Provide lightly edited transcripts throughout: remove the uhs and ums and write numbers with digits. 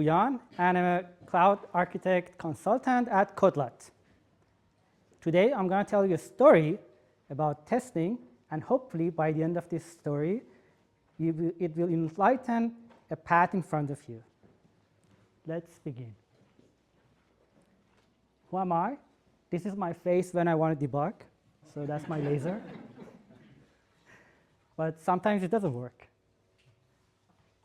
Pooyan, and I'm a cloud architect consultant at Kodlot. Today, I'm going to tell you a story about testing, and hopefully, by the end of this story, it will enlighten a path in front of you. Let's begin. Who am I? This is my face when I want to debug, so that's my laser. But sometimes it doesn't work.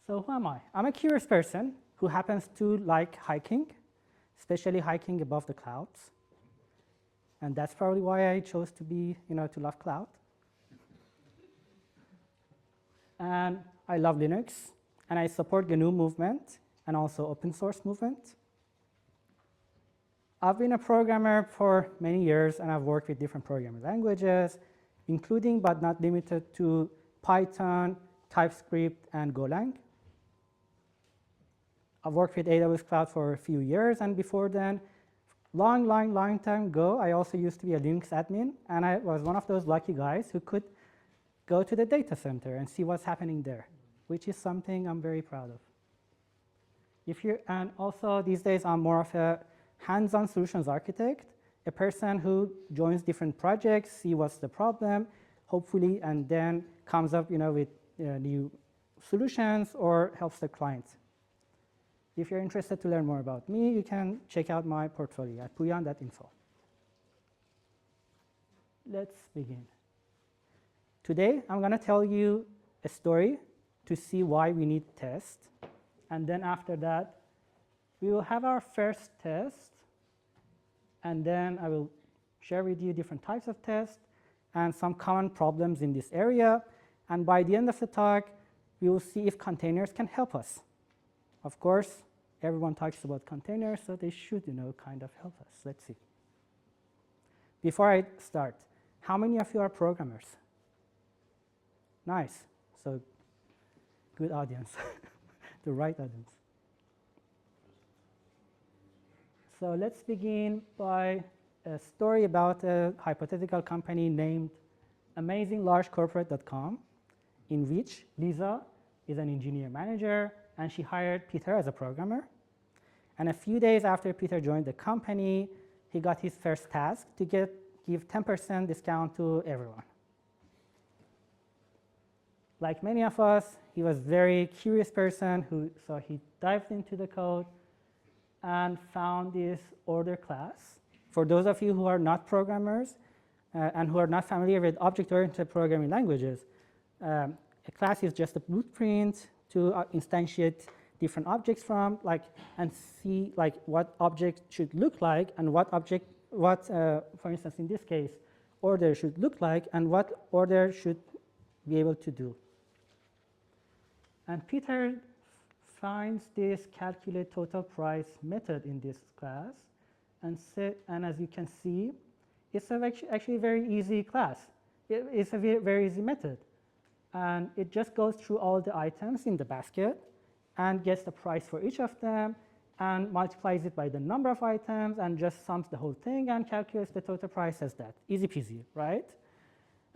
So who am I? I'm a curious person who happens to like hiking, especially hiking above the clouds. And that's probably why I chose to be, to love cloud. And I love Linux, and I support GNU movement and also open source movement. I've been a programmer for many years, and I've worked with different programming languages, including but not limited to Python, TypeScript, and Golang. I've worked with AWS Cloud for a few years, and before then, long time ago, I also used to be a Linux admin, and I was one of those lucky guys who could go to the data center and see what's happening there, which is something I'm very proud of. And also, these days, I'm more of a hands-on solutions architect, a person who joins different projects, see what's the problem, hopefully, and then comes up with new solutions or helps the client. If you're interested to learn more about me, you can check out my portfolio at pooyan.info. Let's begin. Today, I'm going to tell you a story to see why we need tests. And then after that, we will have our first test. And then I will share with you different types of tests and some common problems in this area. And by the end of the talk, we will see if containers can help us. Of course, everyone talks about containers, so they should, kind of help us. Let's see. Before I start, how many of you are programmers? Nice. So good audience, the right audience. So let's begin by a story about a hypothetical company named AmazingLargeCorporate.com, in which Lisa is an engineer manager, and she hired Peter as a programmer. And a few days after Peter joined the company, he got his first task to give 10% discount to everyone. Like many of us, he was a very curious person, so he dived into the code and found this order class. For those of you who are not programmers and who are not familiar with object-oriented programming languages, a class is just a blueprint to instantiate different objects from, and see what object should look like, and for instance, in this case, order should look like, and what order should be able to do. And Peter finds this calculate total price method in this class, and as you can see, it's actually a very easy class. It's a very easy method. And it just goes through all the items in the basket and gets the price for each of them and multiplies it by the number of items and just sums the whole thing and calculates the total price as that. Easy peasy, right?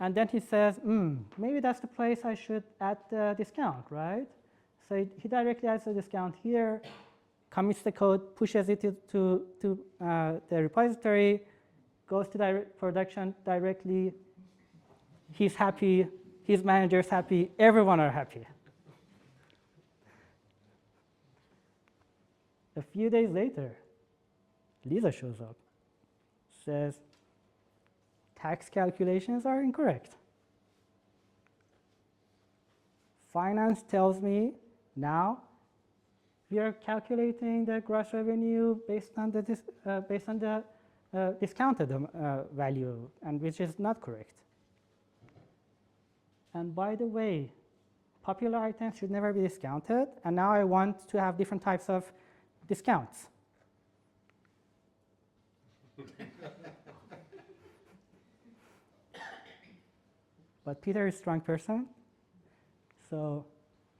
And then he says, maybe that's the place I should add the discount, right? So he directly adds the discount here, commits the code, pushes it to the repository, goes to production directly. He's happy. His manager's happy. Everyone are happy. A few days later, Lisa shows up, says, tax calculations are incorrect. Finance tells me now we are calculating the gross revenue based on the discounted value, and which is not correct. And by the way, popular items should never be discounted, and now I want to have different types of discounts. But Peter is a strong person, so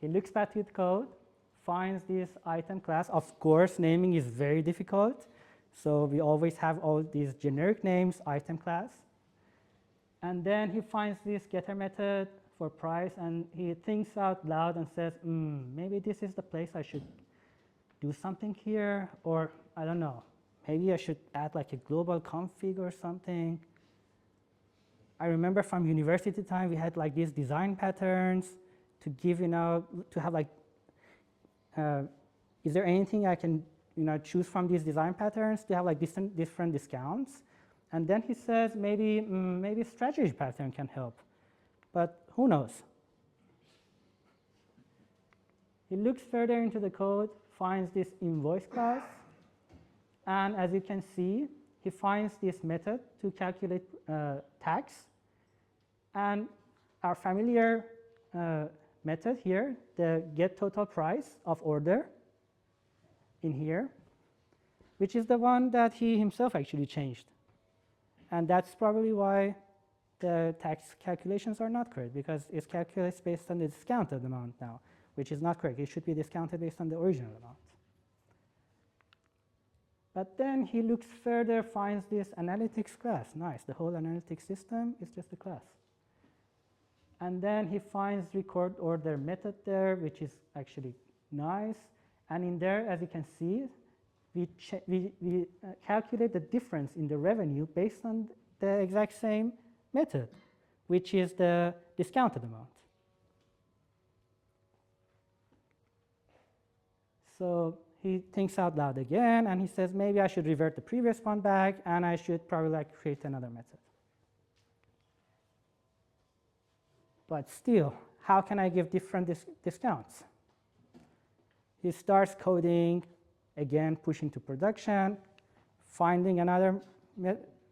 he looks back to the code, finds this item class. Of course, naming is very difficult, so we always have all these generic names, item class. And then he finds this getter method for price, and he thinks out loud and says, maybe this is the place I should do something here, or I don't know, maybe I should add like a global config or something. I remember from university time, we had like these design patterns to give, to have like, is there anything I can, choose from these design patterns to have like different discounts? And then he says maybe strategy pattern can help, but who knows? He looks further into the code, finds this invoice class, and as you can see, he finds this method to calculate tax. And our familiar method here, the get total price of order in here, which is the one that he himself actually changed. And that's probably why the tax calculations are not correct, because it's calculated based on the discounted amount now, which is not correct. It should be discounted based on the original amount. But then he looks further, finds this analytics class. Nice, the whole analytics system is just a class. And then he finds record order method there, which is actually nice. And in there, as you can see, we calculate the difference in the revenue based on the exact same method, which is the discounted amount. So he thinks out loud again, and he says, maybe I should revert the previous one back, and I should probably like create another method. But still, how can I give different discounts? He starts coding, again pushing to production, finding another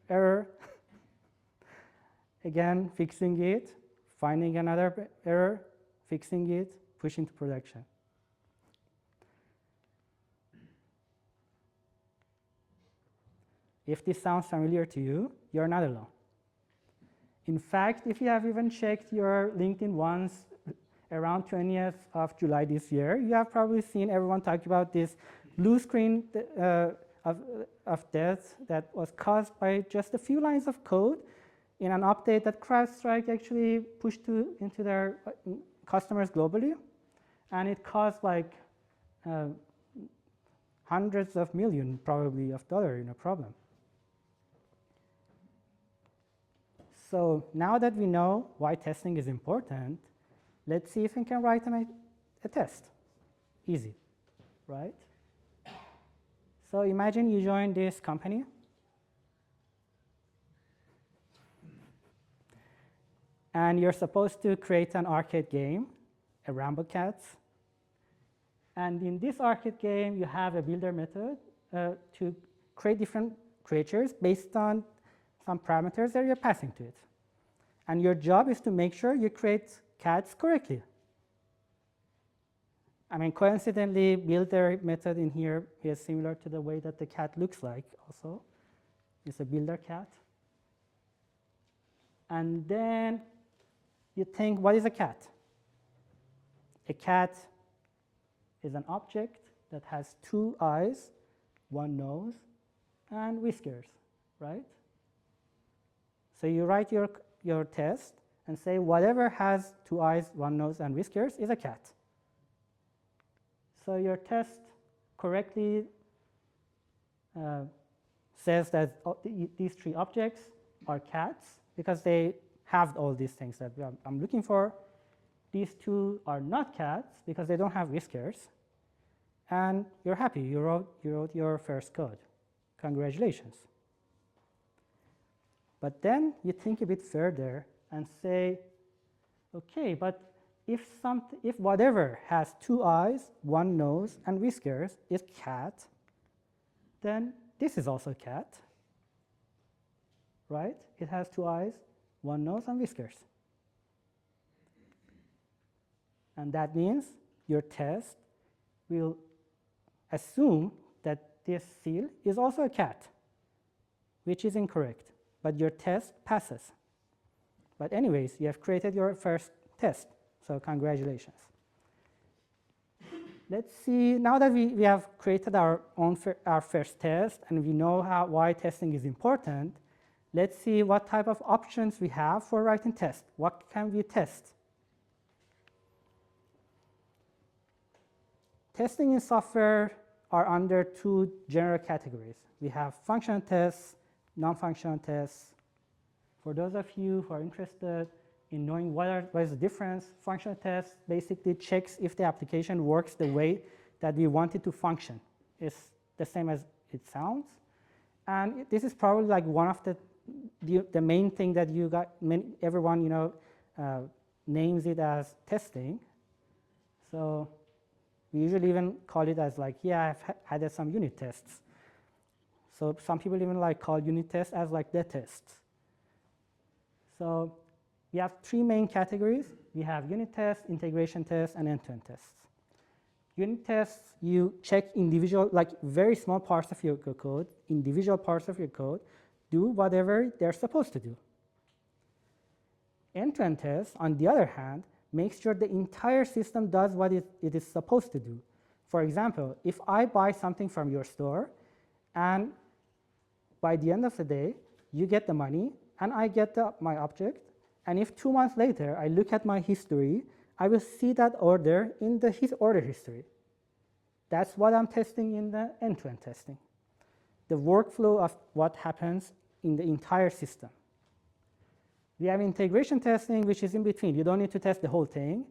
error, again fixing it, finding another error, fixing it, pushing to production. If this sounds familiar to you, you're not alone. In fact, if you have even checked your LinkedIn once around 20th of July this year, you have probably seen everyone talk about this blue screen of death that was caused by just a few lines of code in an update that CrowdStrike actually pushed into their customers globally. And it caused like hundreds of millions probably of dollars in a problem. So now that we know why testing is important, let's see if we can write a test. Easy, right? So imagine you join this company. And you're supposed to create an arcade game, a Rambo Cats. And in this arcade game, you have a builder method to create different creatures based on some parameters that you're passing to it. And your job is to make sure you create cats correctly. I mean, coincidentally, builder method in here is similar to the way that the cat looks like also. It's a builder cat. And then you think, what is a cat? A cat is an object that has 2 eyes, 1 nose, and whiskers, right? So you write your test and say whatever has 2 eyes, 1 nose, and whiskers is a cat. So your test correctly says that these 3 objects are cats because they have all these things that I'm looking for. These 2 are not cats because they don't have whiskers. And you're happy, you wrote your first code. Congratulations. But then you think a bit further and say, okay, but if whatever has 2 eyes, 1 nose, and whiskers is cat, then this is also cat, right? It has 2 eyes, 1 nose, and whiskers. And that means your test will assume that this seal is also a cat, which is incorrect. But your test passes. But anyways, you have created your first test, so congratulations. Let's see, now that we have created our first test and we know why testing is important, let's see what type of options we have for writing tests. What can we test? Testing in software are under two general categories. We have functional tests, non-functional tests. For those of you who are interested in knowing what is the difference, functional tests basically checks if the application works the way that we want it to function. It's the same as it sounds. And this is probably like one of the main thing that you got, everyone names it as testing. So we usually even call it as like, yeah, I've added some unit tests. So some people even like call unit tests as like the tests. So we have three main categories. We have unit tests, integration tests, and end-to-end tests. Unit tests, you check individual, like very small parts of your code, individual parts of your code, do whatever they're supposed to do. End-to-end tests, on the other hand, make sure the entire system does what it is supposed to do. For example, if I buy something from your store, and by the end of the day, you get the money, and I get my object, and if 2 months later I look at my history, I will see that order in the order history. That's what I'm testing in the end-to-end testing. The workflow of what happens in the entire system. We have integration testing, which is in between. You don't need to test the whole thing,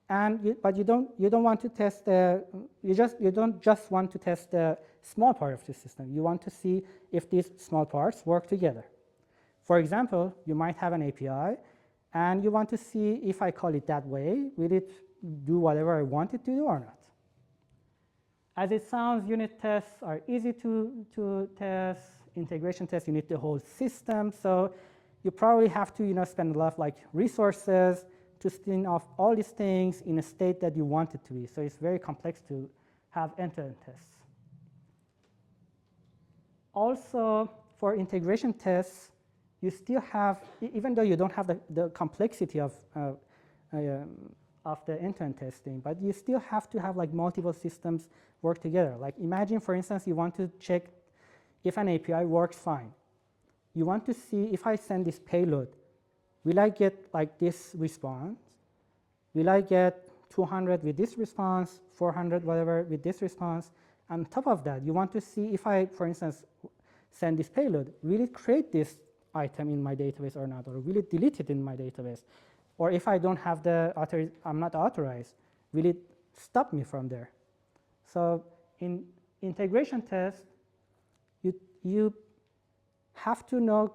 but you don't want to test you don't just want to test the small part of the system. You want to see if these small parts work together. For example, you might have an API, and you want to see if I call it that way, will it do whatever I want it to do or not? As it sounds, unit tests are easy to test. Integration tests, you need the whole system. So you probably have to spend a lot of resources to spin off all these things in a state that you want it to be. So it's very complex to have end-to-end tests. Also, for integration tests, you still have, even though you don't have the complexity of the end-to-end testing, but you still have to have multiple systems work together. Like imagine, for instance, you want to check if an API works fine. You want to see if I send this payload, will I get this response? Will I get 200 with this response, 400 whatever with this response? On top of that, you want to see if I, for instance, send this payload, will it create this item in my database or not, or will it delete it in my database? Or if I don't have I'm not authorized, will it stop me from there? So in integration tests, you have to know,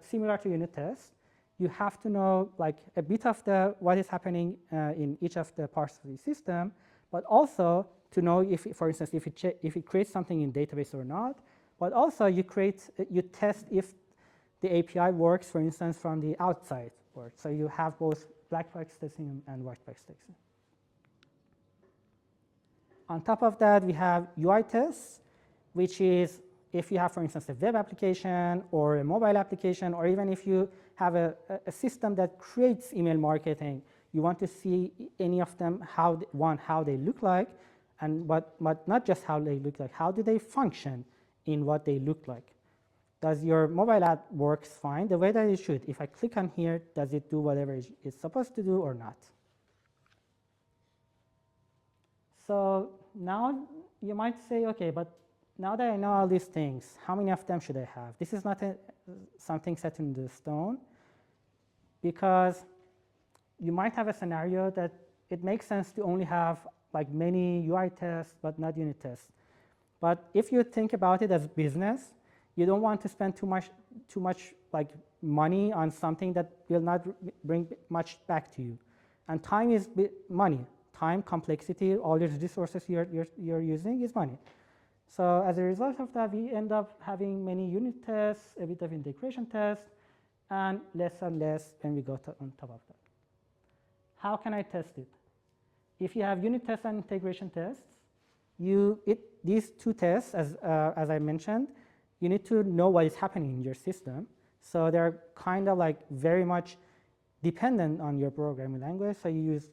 similar to unit tests, you have to know a bit of what is happening in each of the parts of the system, but also to know if, for instance, if it creates something in database or not. But also you test if the API works, for instance, from the outside world. So you have both black box testing and white box testing. On top of that, we have UI tests, which is if you have, for instance, a web application or a mobile application, or even if you have a system that creates email marketing, you want to see any of them, how they look like, but not just how they look like, how do they function in what they look like. Does your mobile app works fine the way that it should? If I click on here, does it do whatever it's supposed to do or not? So now you might say, okay, but now that I know all these things, how many of them should I have? This is not something set in the stone, because you might have a scenario that it makes sense to only have many UI tests but not unit tests. But if you think about it as business, you don't want to spend too much money on something that will not bring much back to you. And time is money. Time, complexity, all these resources you're using is money. So as a result of that, we end up having many unit tests, a bit of integration tests, and less when we go on top of that. How can I test it? If you have unit tests and integration tests, these two tests, as I mentioned, you need to know what is happening in your system. So they're kind of very much dependent on your programming language. So you use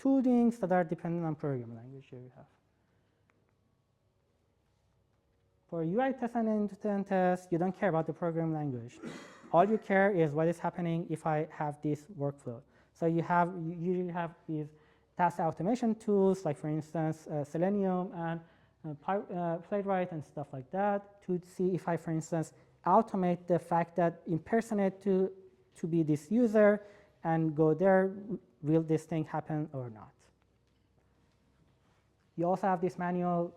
toolings that are dependent on programming language here you have. For UI tests and end-to-end tests, you don't care about the programming language. All you care is what is happening if I have this workflow. So you usually have these task automation tools, like for instance, Selenium and playwright and stuff like that to see if I, for instance, automate the fact that impersonate to be this user and go there, will this thing happen or not? You also have this manual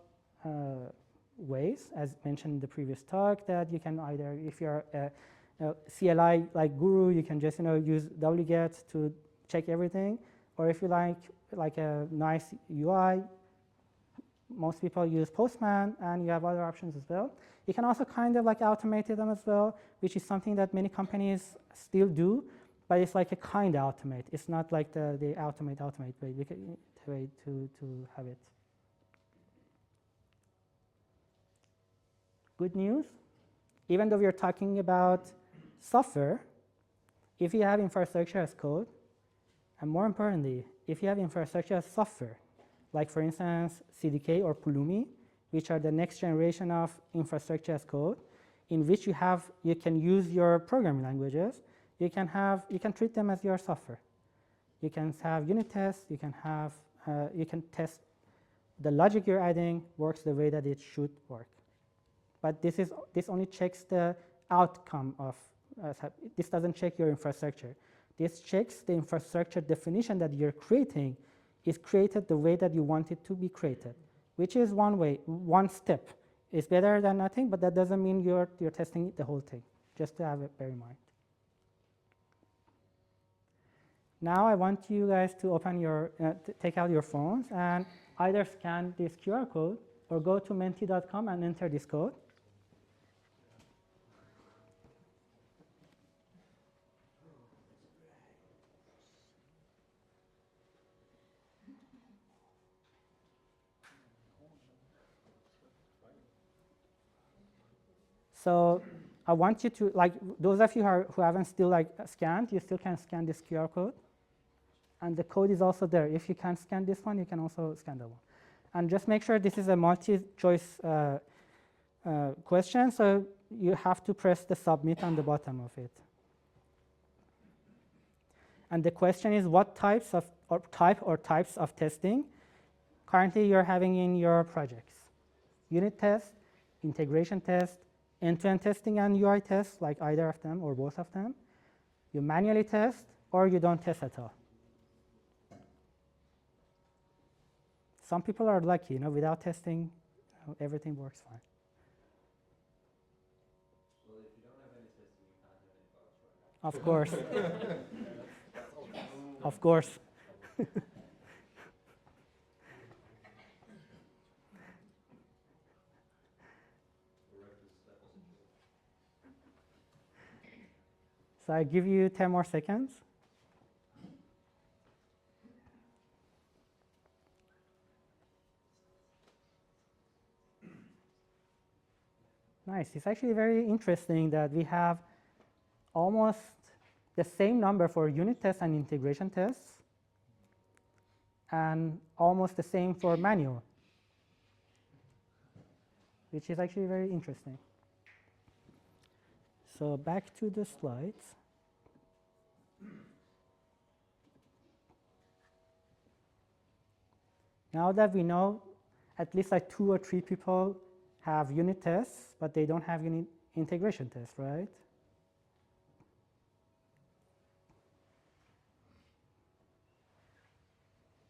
ways, as mentioned in the previous talk, that you can either, if you're a CLI like guru, you can just use wget to check everything, or if you like a nice UI, most people use Postman, and you have other options as well. You can also kind of like automate them as well, which is something that many companies still do, but it's like a kind of automate. It's not like the automate way to have it. Good news, even though we're talking about software, if you have infrastructure as code, and more importantly, if you have infrastructure as software, like for instance, CDK or Pulumi, which are the next generation of infrastructure as code, in which you can use your programming languages, you can treat them as your software. You can have unit tests, you can test the logic you're adding works the way that it should work. But this only checks the outcome of, this doesn't check your infrastructure. This checks the infrastructure definition that you're creating is created the way that you want it to be created, which is one step. It's better than nothing, but that doesn't mean you're testing the whole thing, just to have it bear in mind. Now I want you guys to take out your phones and either scan this QR code or go to menti.com and enter this code. So I want you to, those of you who haven't still scanned, you still can scan this QR code. And the code is also there. If you can't scan this one, you can also scan that one. And just make sure this is a multi-choice question, so you have to press the submit on the bottom of it. And the question is, what types of testing currently you're having in your projects? Unit test, integration test, end-to-end testing and UI tests, like either of them or both of them. You manually test, or you don't test at all. Some people are lucky, without testing, everything works fine. Well, if you don't have any testing, you can't have any bugs, right? Of course. Of course. So I give you 10 more seconds. Nice. It's actually very interesting that we have almost the same number for unit tests and integration tests, and almost the same for manual, which is actually very interesting. So back to the slides. Now that we know at least 2 or 3 people have unit tests, but they don't have unit integration tests, right?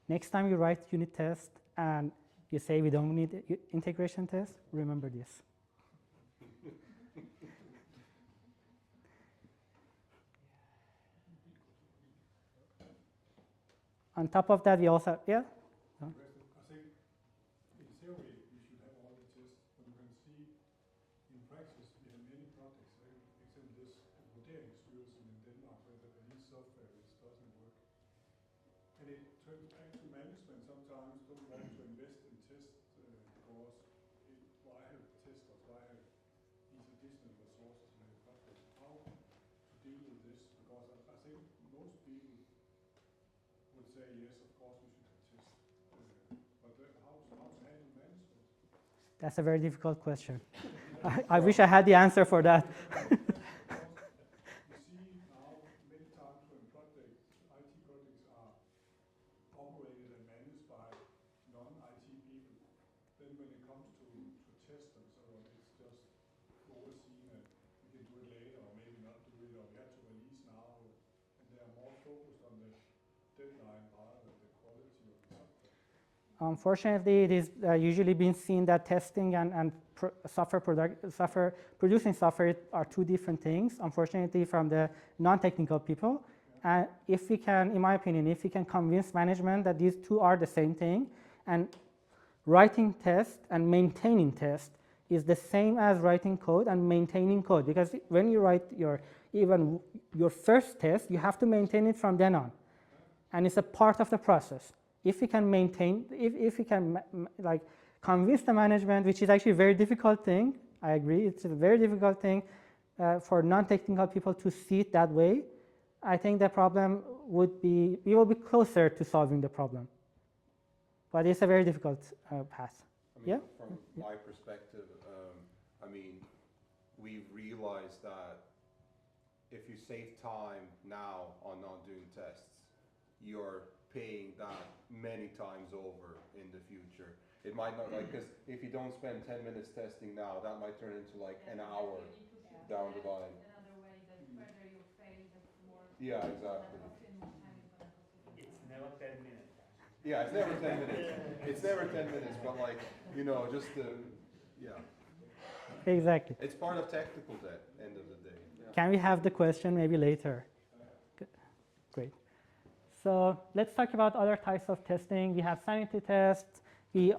Next time you write unit test and you say we don't need integration test, remember this. On top of that, we also, yeah? I think in theory you should have all the tests, but you can see in practice we have many projects. Example this vurderingsstyrelsen in Denmark where there is software which doesn't work. And it turns back to management sometimes don't want to invest in tests because why have testers, why have these additional resources in the project? How to deal with this? Because I think most people would say yes, of course we should have tests. But how to handle management? That's a very difficult question. I wish I had the answer for that. You see now many times when IT projects are operated and managed by non-IT people, then when it comes to deadline higher than the quality of the software? Unfortunately, it is usually been seen that testing and producing software are two different things, unfortunately, from the non-technical people. And if we can, in my opinion, if we can convince management that these two are the same thing, and writing tests and maintaining tests is the same as writing code and maintaining code, because when you write even your first test, you have to maintain it from then on, and it's a part of the process. If we can maintain, if we can like convince the management, which is actually a very difficult thing, I agree, it's a very difficult thing for non-technical people to see it that way, I think the problem would be, we will be closer to solving the problem. But it's a very difficult path. I mean, Yeah? from my perspective, I mean, we've realized that if you save time now on not doing tests, you're paying that many times over in the future. It might not, like, because if you don't spend 10 minutes testing now, that might turn into like an hour down the line. Another way that further you fail, the more Yeah, exactly. often more time is going to cost you. It's never 10 minutes. Yeah, it's never 10 minutes. It's never 10 minutes, but like, you know, just yeah. Exactly. It's part of technical debt, end of the day. Can we have the question maybe later? Good. Great. So let's talk about other types of testing. We have sanity tests. We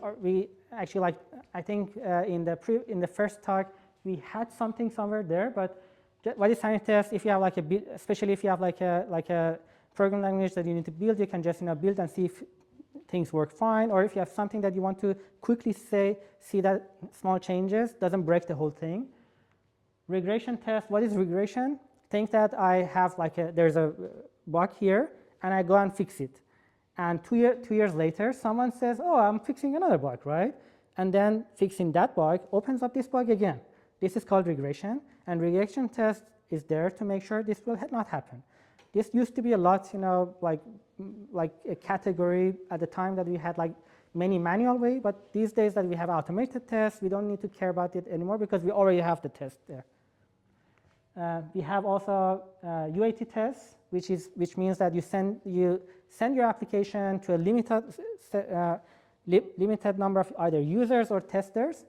actually, like, I think in the first talk we had something somewhere there. But what is sanity test? If you have like especially if you have like a program language that you need to build, you can just build and see if things work fine. Or if you have something that you want to quickly see that small changes doesn't break the whole thing. Regression test. What is regression? Think that I have like there's a bug here, and I go and fix it. And 2 years later, someone says, oh, I'm fixing another bug, right? And then fixing that bug opens up this bug again. This is called regression. And regression test is there to make sure this will not happen. This used to be a lot, like a category at the time that we had like many manual way. But these days that we have automated tests, we don't need to care about it anymore because we already have the test there. We have also UAT tests, which means that you send your application to a limited number of either users or testers,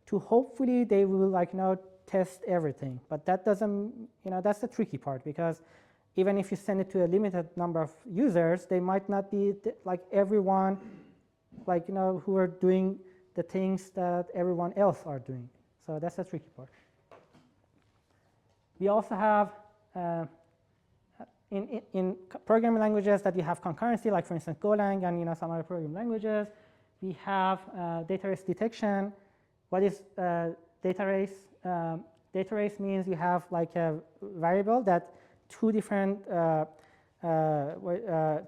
to hopefully they will test everything. But that doesn't, that's the tricky part, because even if you send it to a limited number of users, they might not be like everyone, who are doing the things that everyone else are doing. So that's the tricky part. We also have in programming languages that you have concurrency, like for instance Golang and some other programming languages. We have data race detection. What is data race? Data race means you have like a variable that two different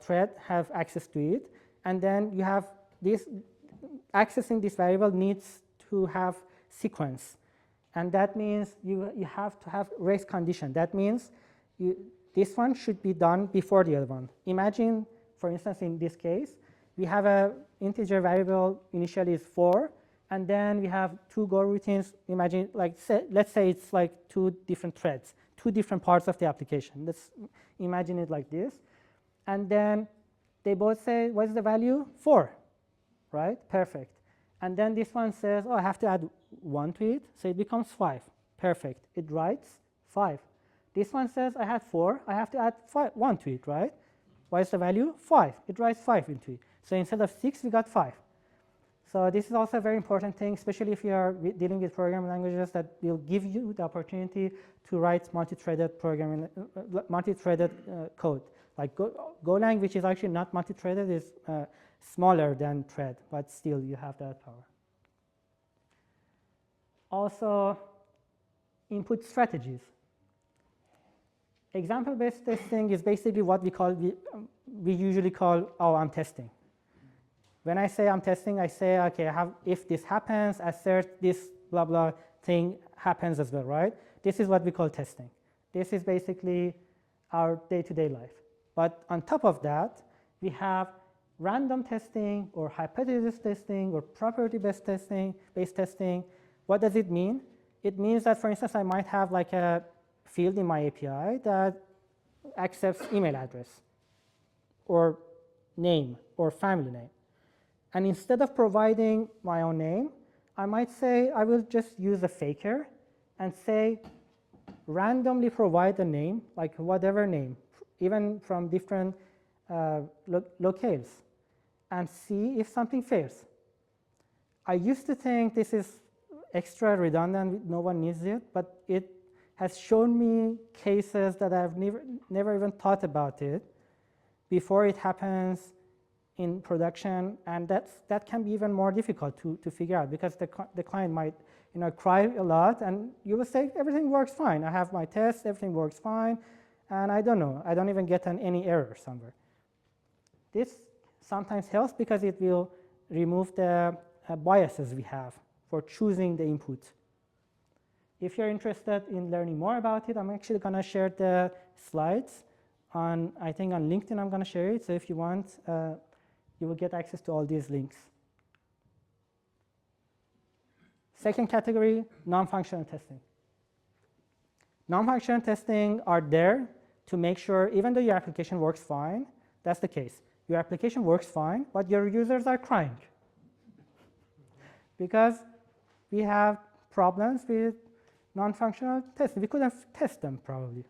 threads have access to it, and then you have this accessing this variable needs to have sequence. And that means you have to have race condition. That means this one should be done before the other one. Imagine, for instance, in this case, we have a integer variable initially is 4, and then we have two Go routines. Imagine, let's say it's like two different threads, two different parts of the application. Let's imagine it like this. And then they both say, what is the value? 4, right? Perfect. And then this one says, oh, I have to add 1 to it, so it becomes 5. Perfect. It writes 5. This one says, I had 4, I have to add 1 to it, right? What is the value? 5. It writes 5 into it. So instead of 6, we got 5. So this is also a very important thing, especially if you are dealing with programming languages that will give you the opportunity to write multi-threaded programming, multi-threaded code. Like Golang, which is actually not multi-threaded, is smaller than thread, but still you have that power. Also, input strategies. Example-based testing is basically what we usually call, oh, I'm testing. When I say I'm testing, I say, okay, if this happens, assert this blah blah thing happens as well, right? This is what we call testing. This is basically our day-to-day life. But on top of that, we have random testing or hypothesis testing or property-based testing. What does it mean? It means that, for instance, I might have like a field in my API that accepts email address or name or family name. And instead of providing my own name, I might say I will just use a faker and say randomly provide a name, like whatever name, even from different locales, and see if something fails. I used to think this is extra redundant, no one needs it, but it has shown me cases that I've never even thought about it before it happens in production, and that can be even more difficult to figure out, because the client might cry a lot, and you will say everything works fine. I have my tests, everything works fine, and I don't know, I don't even get any error somewhere. This sometimes helps because it will remove the biases we have for choosing the input. If you're interested in learning more about it, I'm actually going to share the slides on, I think on LinkedIn I'm going to share it, so if you want, you will get access to all these links. Second category, non-functional testing. Non-functional testing are there to make sure, even though your application works fine, that's the case. Your application works fine, but your users are crying. Because we have problems with non-functional testing. We couldn't test them probably.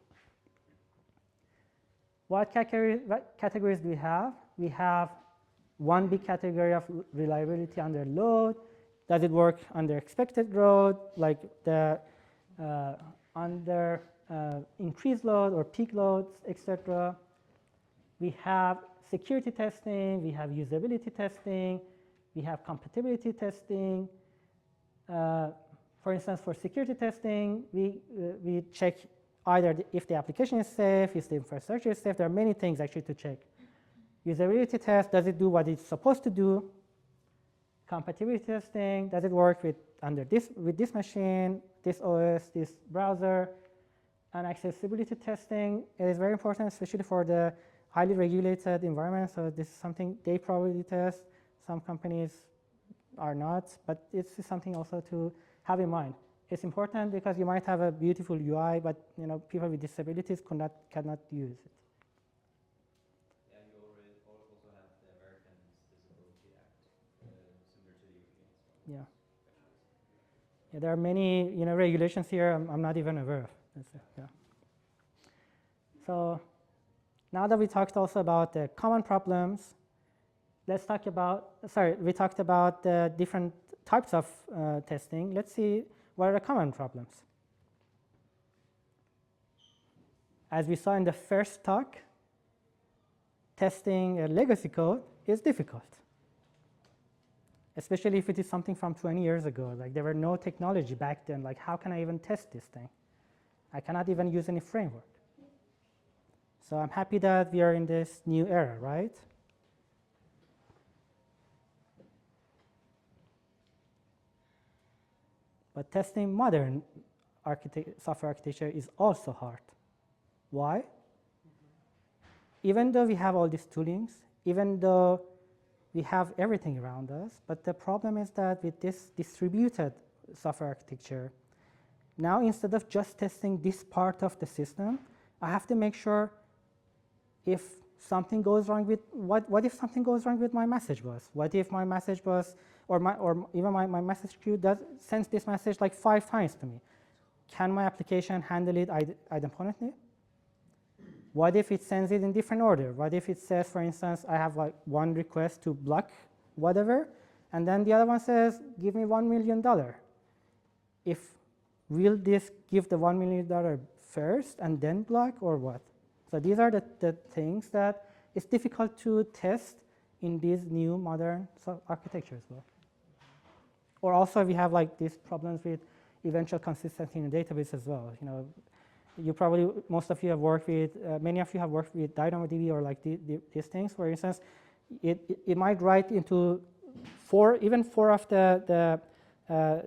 What categories do we have? We have one big category of reliability under load. Does it work under expected load, like the under increased load or peak loads, etc. We have security testing, we have usability testing, we have compatibility testing. For instance, for security testing, we check either if the application is safe, if the infrastructure is safe. There are many things actually to check. Usability test, does it do what it's supposed to do? Compatibility testing, does it work with this machine, this OS, this browser? And accessibility testing is very important, especially for the highly regulated environment. So this is something they probably test. Some companies are not, but it's something also to have in mind. It's important because you might have a beautiful UI, but people with disabilities cannot use it. Yeah, you already also have the American Disability Act, similar to the European as well. Yeah, there are many regulations here I'm not even aware of. Yeah. So now that we talked also about the common problems, let's talk about, we talked about the different types of testing. Let's see what are the common problems. As we saw in the first talk, testing a legacy code is difficult, especially if it is something from 20 years ago. Like there were no technology back then. Like how can I even test this thing? I cannot even use any framework. So I'm happy that we are in this new era, right? But testing modern software architecture is also hard. Why? Even though we have all these toolings, even though we have everything around us, but the problem is that with this distributed software architecture, now instead of just testing this part of the system, I have to make sure if something goes wrong with, what if something goes wrong with my message bus? What if my message bus or even my message queue sends this message like 5 times to me? Can my application handle it idempotency? What if it sends it in different order? What if it says, for instance, I have like one request to block whatever, and then the other one says, give me $1 million. Will this give the $1 million first and then block, or what? So these are the things that it's difficult to test in these new modern architecture as well. Or also we have like these problems with eventual consistency in the database as well. You probably, most of you have worked with, many of you have worked with DynamoDB or like these things. For instance, it might write into even four of the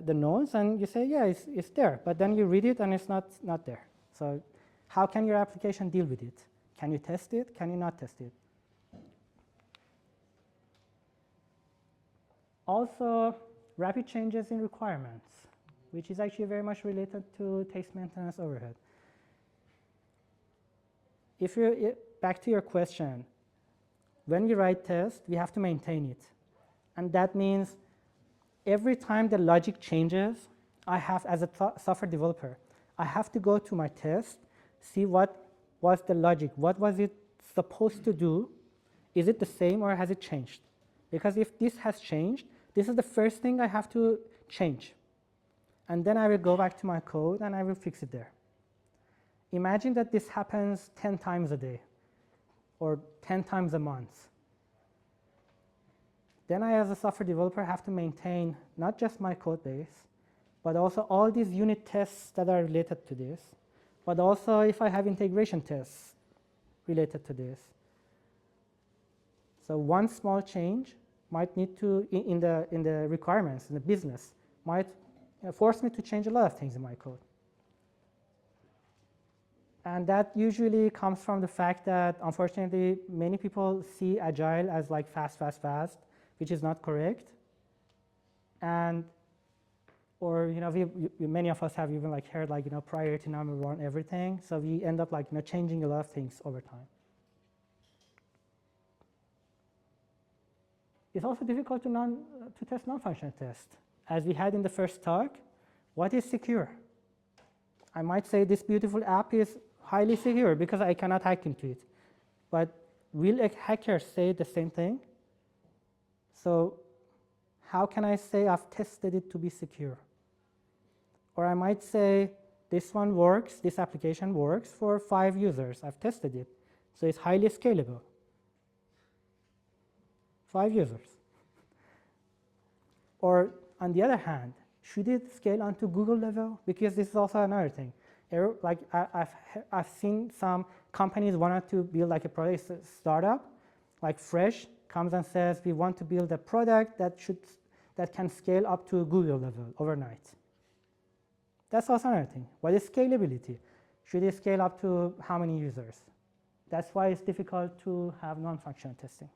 nodes, and you say, yeah, it's there. But then you read it and it's not there. So how can your application deal with it? Can you test it? Can you not test it? Also, rapid changes in requirements, which is actually very much related to test maintenance overhead. Back to your question, when we write tests, we have to maintain it. And that means every time the logic changes, I have, as a software developer, I have to go to my test, see what was the logic, what was it supposed to do, is it the same or has it changed? Because if this has changed, this is the first thing I have to change. And then I will go back to my code and I will fix it there. Imagine that this happens 10 times a day or 10 times a month. Then I, as a software developer, have to maintain not just my code base, but also all these unit tests that are related to this, but also if I have integration tests related to this. So one small change might need to, in the requirements, in the business, might force me to change a lot of things in my code. And that usually comes from the fact that, unfortunately, many people see Agile as like fast, which is not correct. And, or, you know, many of us have even like heard like, you know, priority number one, everything. So we end up like, you know, changing a lot of things over time. It's also difficult to test non-functional tests. As we had in the first talk, what is secure? I might say this beautiful app is highly secure because I cannot hack into it. But will a hacker say the same thing? So how can I say I've tested it to be secure? Or I might say this one works, this application works for 5 users. I've tested it. So it's highly scalable. 5 users. Or on the other hand, should it scale onto Google level? Because this is also another thing. Like I've seen some companies wanted to build like a product startup, like Fresh comes and says we want to build a product that can scale up to Google level overnight. That's also another thing. What is scalability? Should it scale up to how many users? That's why it's difficult to have non-functional testing.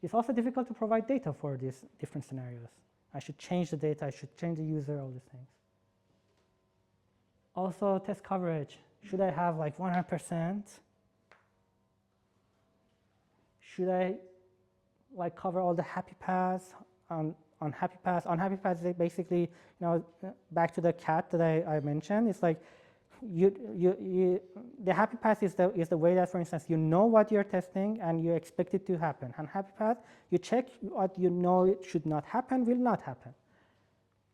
It's also difficult to provide data for these different scenarios. I should change the data, I should change the user, all these things. Also, test coverage. Should I have like 100%? Should I like cover all the happy paths on happy paths? On happy paths, basically, you know, back to the cat that I mentioned, it's like the happy path is the way that, for instance, you know what you're testing and you expect it to happen. On happy path, you check what you know it should not happen, will not happen.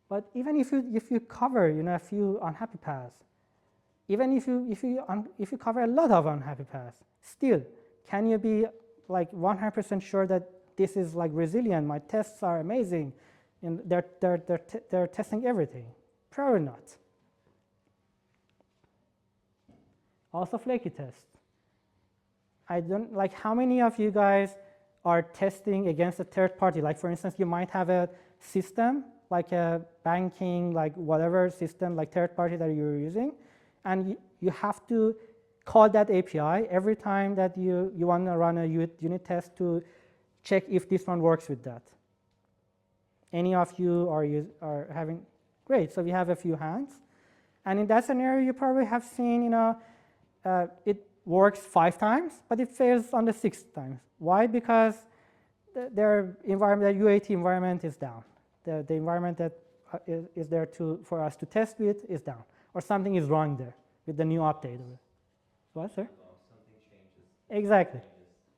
But even if you cover, you know, a few unhappy paths, even if you cover a lot of unhappy paths, still, can you be like 100% sure that this is like resilient? My tests are amazing, and they're testing everything. Probably not. Also, flaky tests. I don't like how many of you guys are testing against a third party. Like, for instance, you might have a system like a banking, like whatever system, like third party that you're using, and you have to call that API every time that you want to run a unit test to check if this one works with that. Any of you are having, great, so we have a few hands. And in that scenario, you probably have seen, you know, it works 5 times, but it fails on the 6th time. Why? Because their environment, the UAT environment is down. The environment that is there for us to test with is down, or something is wrong there with the new update. What, sir? Something changes. Exactly.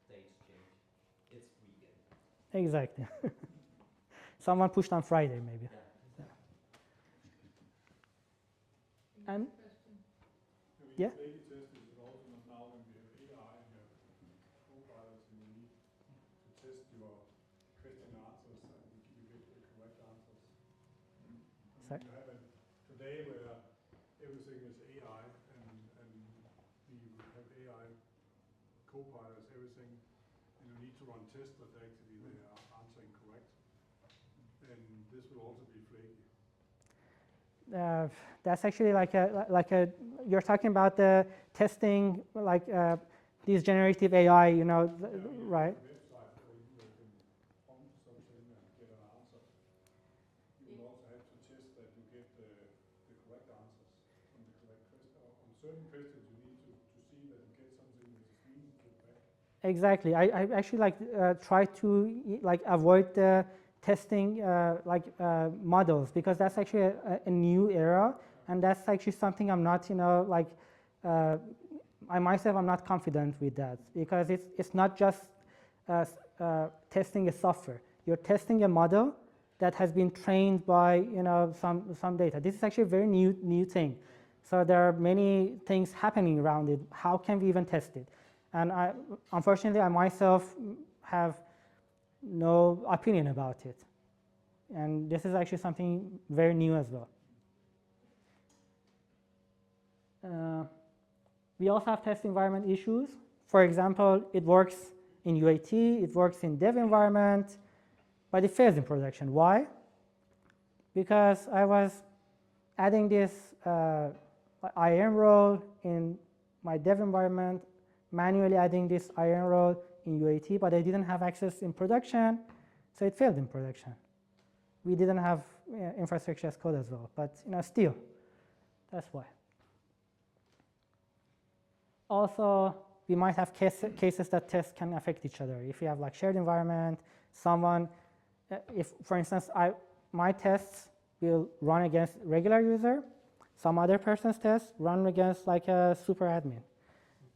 Dates change. It's weekend. Exactly. Someone pushed on Friday, maybe. Yeah. And Yeah. yeah. Flaky test is it also not now when we have AI and you have co-pilots and you need to test your question answers and you get the correct answers. Sorry? You have today where everything is AI and we have AI co-pilots, everything, and you need to run tests that actually they are answering correct. And this will also be flaky. That's actually like you're talking about the testing, like these generative AI, you know, right? Website where you can prompt something and get an answer. You will also have to test that you get the correct answers on the correct question. On certain questions, you need to see that you get something which is meaningful back. Exactly. I actually try to avoid the testing models, because that's actually a new era, and that's actually something I'm not I myself I'm not confident with that, because it's not just testing a software. You're testing a model that has been trained by some data. This is actually a very new thing. So there are many things happening around it. How can we even test it? And unfortunately, I myself have no opinion about it. And this is actually something very new as well. We also have test environment issues. For example, it works in UAT, it works in dev environment, but it fails in production. Why? Because I was adding this IAM role in my dev environment, manually adding this IAM role in UAT, but I didn't have access in production, so it failed in production. We didn't have infrastructure as code as well, but still, that's why. Also, we might have cases that tests can affect each other. If you have shared environment, if for instance, my tests will run against regular user, some other person's tests run against a super admin.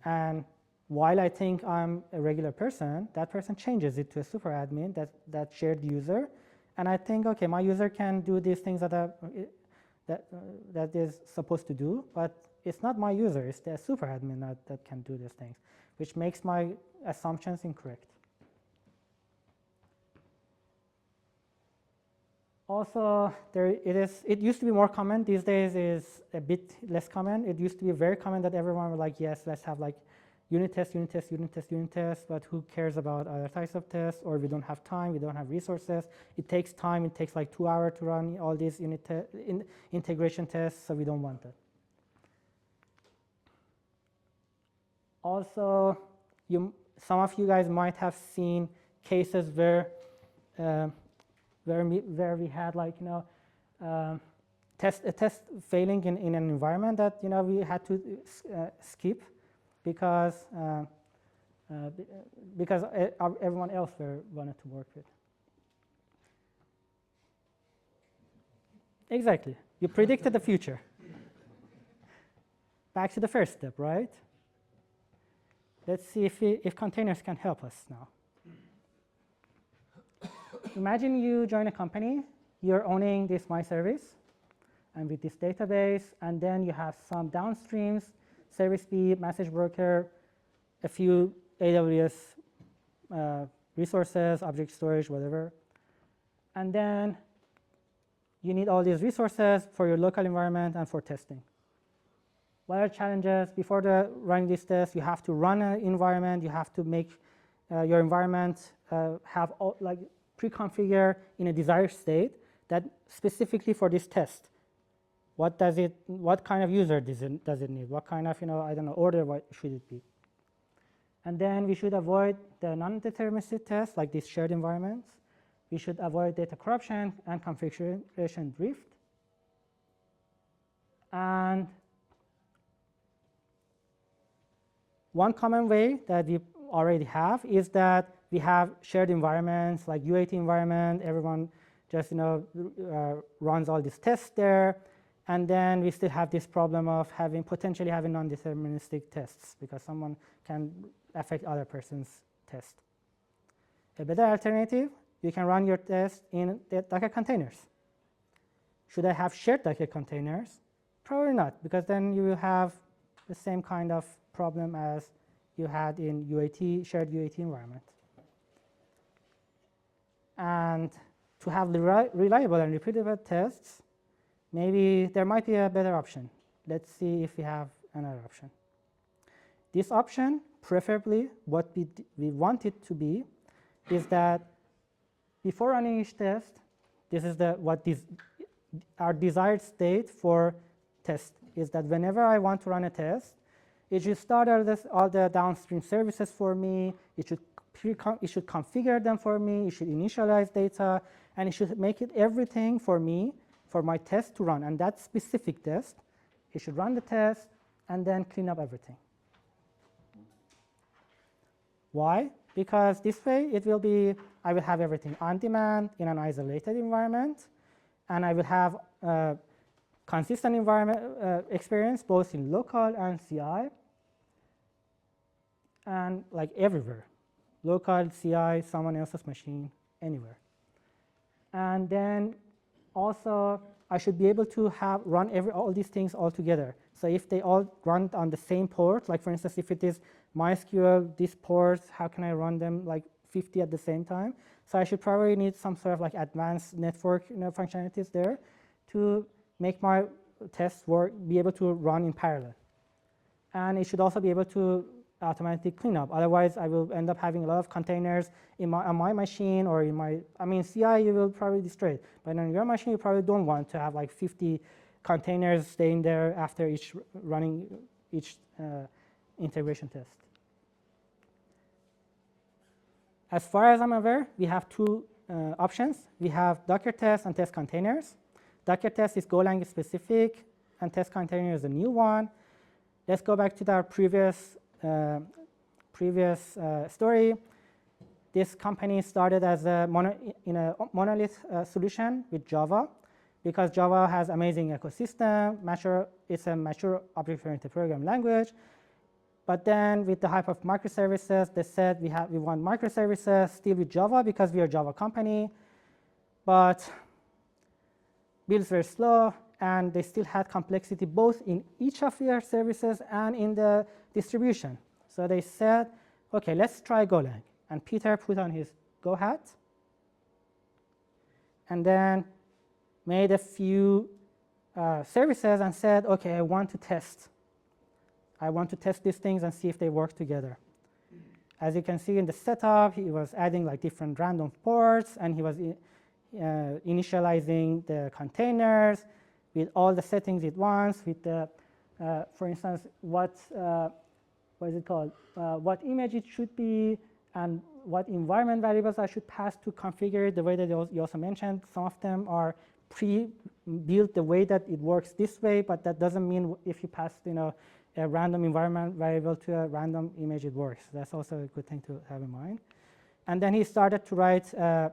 And while I think I'm a regular person, that person changes it to a super admin, that shared user. And I think, okay, my user can do these things that is supposed to do, but it's not my user, it's the super admin that can do these things, which makes my assumptions incorrect. Also, it used to be more common. These days is a bit less common. It used to be very common that everyone was yes, let's have unit test, unit test, unit test, unit test, but who cares about other types of tests? Or we don't have time, we don't have resources. It takes time, it takes 2 hours to run all these integration tests, so we don't want that. Also, some of you guys might have seen cases where we had a test failing in an environment that we had to skip because everyone else wanted to work with. Exactly. You predicted the future. Back to the first step, right? Let's see if containers can help us now. Imagine you join a company, you're owning this My Service, and with this database, and then you have some downstreams, service speed, message broker, a few AWS resources, object storage, whatever. And then you need all these resources for your local environment and for testing. What are challenges? Before running this test, you have to run an environment. You have to make your environment have pre-configure in a desired state that specifically for this test. What kind of user does it need? What kind of order what should it be? And then we should avoid the non-deterministic tests like these shared environments. We should avoid data corruption and configuration drift. And one common way that we already have is that we have shared environments like UAT environment. Everyone just runs all these tests there, and then we still have this problem of potentially having non-deterministic tests because someone can affect other person's test. A better alternative, you can run your test in the Docker containers. Should I have shared Docker containers? Probably not, because then you will have the same kind of problem as you had in shared UAT environment. And to have reliable and repeatable tests, maybe there might be a better option. Let's see if we have another option. This option, preferably what we want it to be, is that before running each test, this is our desired state for test, is that whenever I want to run a test, it should start all the downstream services for me. It should configure them for me. It should initialize data, and it should make it everything for me, for my test to run. And that specific test, it should run the test and then clean up everything. Why? Because this way I will have everything on demand in an isolated environment, and I will have consistent environment experience both in local and CI, and like everywhere. Local, CI, someone else's machine, anywhere. And then also, I should be able to run all these things all together. So if they all run on the same port, like for instance, if it is MySQL, these ports, how can I run them like 50 at the same time? So I should probably need some sort of like advanced network functionalities there to make my tests be able to run in parallel. And it should also be able to automatically clean up. Otherwise, I will end up having a lot of containers on my machine or CI, you will probably destroy it. But on your machine, you probably don't want to have like 50 containers staying there after running each integration test. As far as I'm aware, we have two options. We have Docker test and test containers. Docker test is Golang specific, and test container is a new one. Let's go back to our previous story. This company started as a monolith solution with Java, because Java has amazing ecosystem. It's a mature object-oriented programming language. But then with the hype of microservices, they said we want microservices still with Java because we are a Java company. But builds were slow, and they still had complexity both in each of their services and in the distribution. So they said, OK, let's try Golang. And Peter put on his Go hat, and then made a few services and said, OK, I want to test these things and see if they work together. As you can see in the setup, he was adding like different random ports, and he was initializing the containers with all the settings it wants, with the, for instance, what is it called? What image it should be, and what environment variables I should pass to configure it. The way that you also mentioned, some of them are pre-built the way that it works this way, but that doesn't mean if you pass a random environment variable to a random image, it works. That's also a good thing to have in mind. And then he started to write a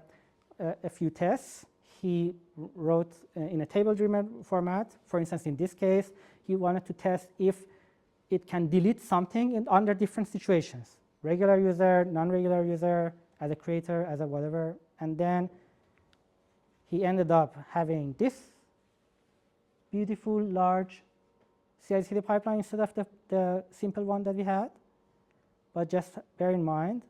few tests. He wrote in a table-driven format. For instance, in this case, he wanted to test if it can delete something under different situations. Regular user, non-regular user, as a creator, as a whatever. And then he ended up having this beautiful, large CI/CD pipeline instead of the simple one that we had. But just bear in mind,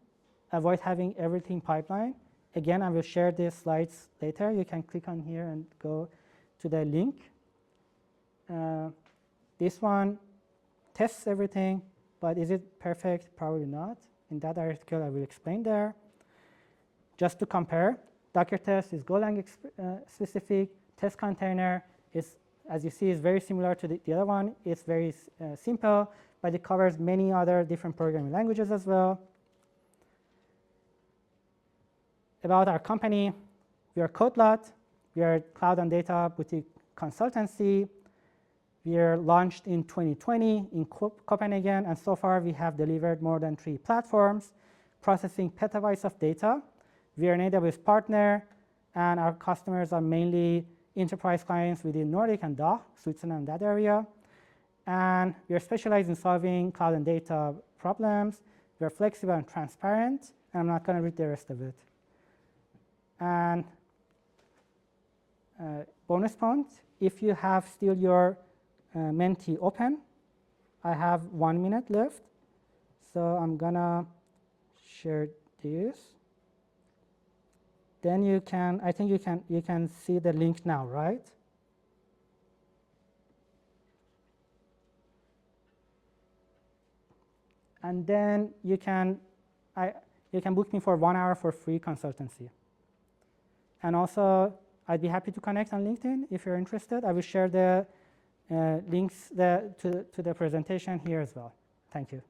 avoid having everything pipeline. Again, I will share the slides later. You can click on here and go to the link. This one tests everything, but is it perfect? Probably not. In that article, I will explain there. Just to compare, Docker test is Golang specific. Test container is, as you see, is very similar to the other one. It's very simple, but it covers many other different programming languages as well. About our company, we are Kodlot. We are a cloud and data boutique consultancy. We are launched in 2020 in Copenhagen, and so far we have delivered more than 3 platforms, processing petabytes of data. We are an AWS partner, and our customers are mainly enterprise clients within Nordic and DACH, Switzerland, that area. And we are specialized in solving cloud and data problems. We are flexible and transparent, and I'm not going to read the rest of it. And bonus point, if you have still your Menti open, I have 1 minute left. So I'm going to share this. Then you can, I think you can see the link now, right? And then you can book me for 1 hour for free consultancy. And also, I'd be happy to connect on LinkedIn if you're interested. I will share the links to the presentation here as well. Thank you.